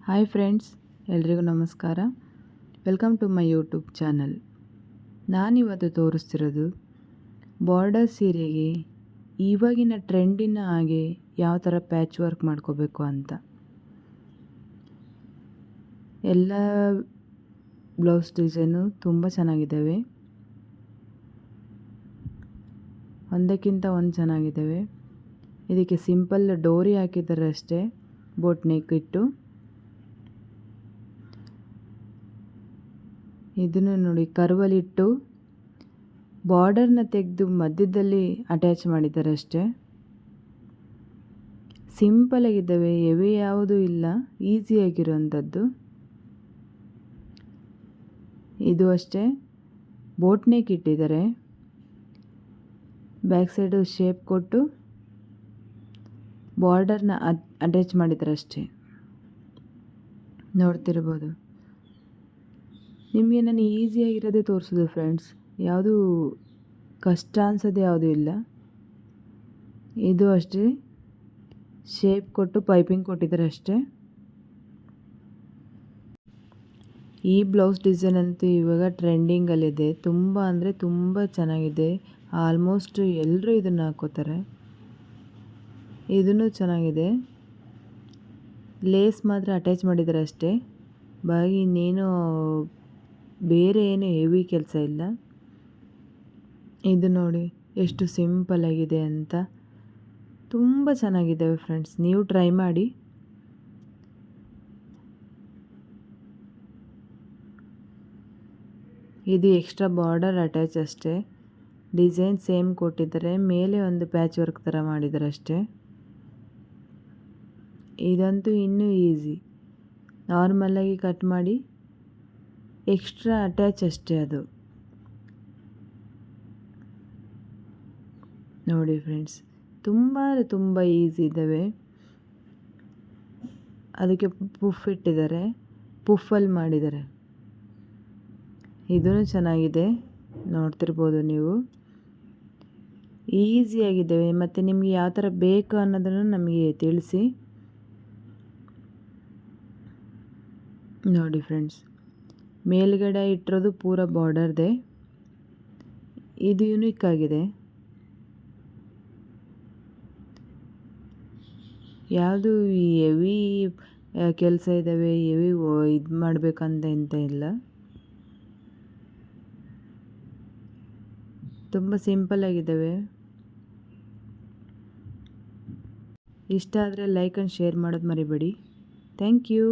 Hi friends, ಎಲ್ರಿಗೂ ನಮಸ್ಕಾರ. Welcome to my YouTube channel. ನಾನಿವತ್ತು ತೋರಿಸ್ತಿರೋದು ಬಾರ್ಡರ್ ಸೀರೆಗೆ ಇವಾಗಿನ ಟ್ರೆಂಡಿನ ಹಾಗೆ ಯಾವ ಥರ ಪ್ಯಾಚ್ ವರ್ಕ್ ಮಾಡ್ಕೋಬೇಕು ಅಂತ. ಎಲ್ಲ ಬ್ಲೌಸ್ ಡಿಸೈನು ತುಂಬ ಚೆನ್ನಾಗಿದ್ದಾವೆ, ಒಂದಕ್ಕಿಂತ ಒಂದು ಚೆನ್ನಾಗಿದ್ದಾವೆ. ಇದಕ್ಕೆ ಸಿಂಪಲ್ ಡೋರಿ ಹಾಕಿದ್ದಾರೆ ಅಷ್ಟೇ, ಬೋಟ್ ನೆಕ್ ಇಟ್ಟು. ಇದನ್ನು ನೋಡಿ, ಕರ್ವಲಿಟ್ಟು ಬಾರ್ಡರ್ನ ತೆಗೆದು ಮಧ್ಯದಲ್ಲಿ ಅಟ್ಯಾಚ್ ಮಾಡಿದ್ದಾರೆ ಅಷ್ಟೇ. ಸಿಂಪಲಾಗಿದ್ದಾವೆ, ಹೆವಿ ಯಾವುದೂ ಇಲ್ಲ, ಈಸಿಯಾಗಿರೋವಂಥದ್ದು. ಇದು ಅಷ್ಟೇ ಬೋಟ್ ನೆಕ್ ಇಟ್ಟಿದ್ದಾರೆ, ಬ್ಯಾಕ್ ಸೈಡು ಶೇಪ್ ಕೊಟ್ಟು ಬಾರ್ಡರ್ನ ಅಟ್ಯಾಚ್ ಮಾಡಿದ್ದಾರೆ ಅಷ್ಟೇ. ನೋಡ್ತಿರ್ಬೋದು. ನಿಮಗೆ ನಾನು ಈಸಿಯಾಗಿರೋದೇ ತೋರಿಸೋದು ಫ್ರೆಂಡ್ಸ್, ಯಾವುದೂ ಕಷ್ಟ ಅನ್ಸೋದು ಯಾವುದೂ ಇಲ್ಲ. ಇದು ಅಷ್ಟೇ ಶೇಪ್ ಕೊಟ್ಟು ಪೈಪಿಂಗ್ ಕೊಟ್ಟಿದ್ದಾರೆ ಅಷ್ಟೇ. ಈ ಬ್ಲೌಸ್ ಡಿಸೈನ್ ಅಂತೂ ಇವಾಗ ಟ್ರೆಂಡಿಂಗಲ್ಲಿದೆ, ತುಂಬ ಅಂದರೆ ತುಂಬ ಚೆನ್ನಾಗಿದೆ. ಆಲ್ಮೋಸ್ಟ್ ಎಲ್ಲರೂ ಇದನ್ನು ಹಾಕೋತಾರೆ. ಇದನ್ನು ಚೆನ್ನಾಗಿದೆ, ಲೇಸ್ ಮಾತ್ರ ಅಟ್ಯಾಚ್ ಮಾಡಿದ್ದಾರೆ ಅಷ್ಟೇ. ಬಾಗಿ ಇನ್ನೇನು ಬೇರೆ ಏನು ಹೆವಿ ಕೆಲಸ ಇಲ್ಲ. ಇದು ನೋಡಿ ಎಷ್ಟು ಸಿಂಪಲ್ಲಾಗಿದೆ ಅಂತ, ತುಂಬ ಚೆನ್ನಾಗಿದ್ದಾವೆ ಫ್ರೆಂಡ್ಸ್, ನೀವು ಟ್ರೈ ಮಾಡಿ. ಇದು ಎಕ್ಸ್ಟ್ರಾ ಬಾರ್ಡರ್ ಅಟ್ಯಾಚ್ ಅಷ್ಟೇ, ಡಿಸೈನ್ ಸೇಮ್ ಕೊಟ್ಟಿದ್ದಾರೆ, ಮೇಲೆ ಒಂದು ಪ್ಯಾಚ್ ವರ್ಕ್ ಥರ ಮಾಡಿದ್ದಾರೆ ಅಷ್ಟೇ. ಇದಂತೂ ಇನ್ನೂ ಈಸಿ, ನಾರ್ಮಲಾಗಿ ಕಟ್ ಮಾಡಿ ಎಕ್ಸ್ಟ್ರಾ ಅಟ್ಯಾಚ್ ಅಷ್ಟೇ. ಅದು ನೋಡಿ ಫ್ರೆಂಡ್ಸ್, ತುಂಬ ಈಸಿ ಇದ್ದಾವೆ. ಅದಕ್ಕೆ ಪುಫ್ ಇಟ್ಟಿದ್ದಾರೆ, ಪುಫಲ್ಲಿ ಮಾಡಿದ್ದಾರೆ. ಇದೂ ಚೆನ್ನಾಗಿದೆ, ನೋಡ್ತಿರ್ಬೋದು ನೀವು. ಈಸಿಯಾಗಿದ್ದಾವೆ. ಮತ್ತು ನಿಮಗೆ ಯಾವ ಥರ ಬೇಕು ಅನ್ನೋದನ್ನು ನಮಗೆ ತಿಳಿಸಿ. ನೋಡಿ ಫ್ರೆಂಡ್ಸ್, ಮೇಲ್ಗಡೆ ಇಟ್ಟಿರೋದು ಪೂರ ಬಾರ್ಡರ್ದೆ. ಇದು ಯುನೀಕ್ ಆಗಿದೆ. ಯಾವುದು ಈ ಹೆವಿ ಕೆಲಸ ಇದ್ದಾವೆ, ಹೆವಿ ಇದು ಮಾಡಬೇಕಂತ ಎಂತ ಇಲ್ಲ, ತುಂಬ ಸಿಂಪಲ್ಲಾಗಿದ್ದಾವೆ. ಇಷ್ಟ ಆದರೆ ಲೈಕ್ ಆ್ಯಂಡ್ ಶೇರ್ ಮಾಡೋದು ಮರಿಬೇಡಿ. Thank you.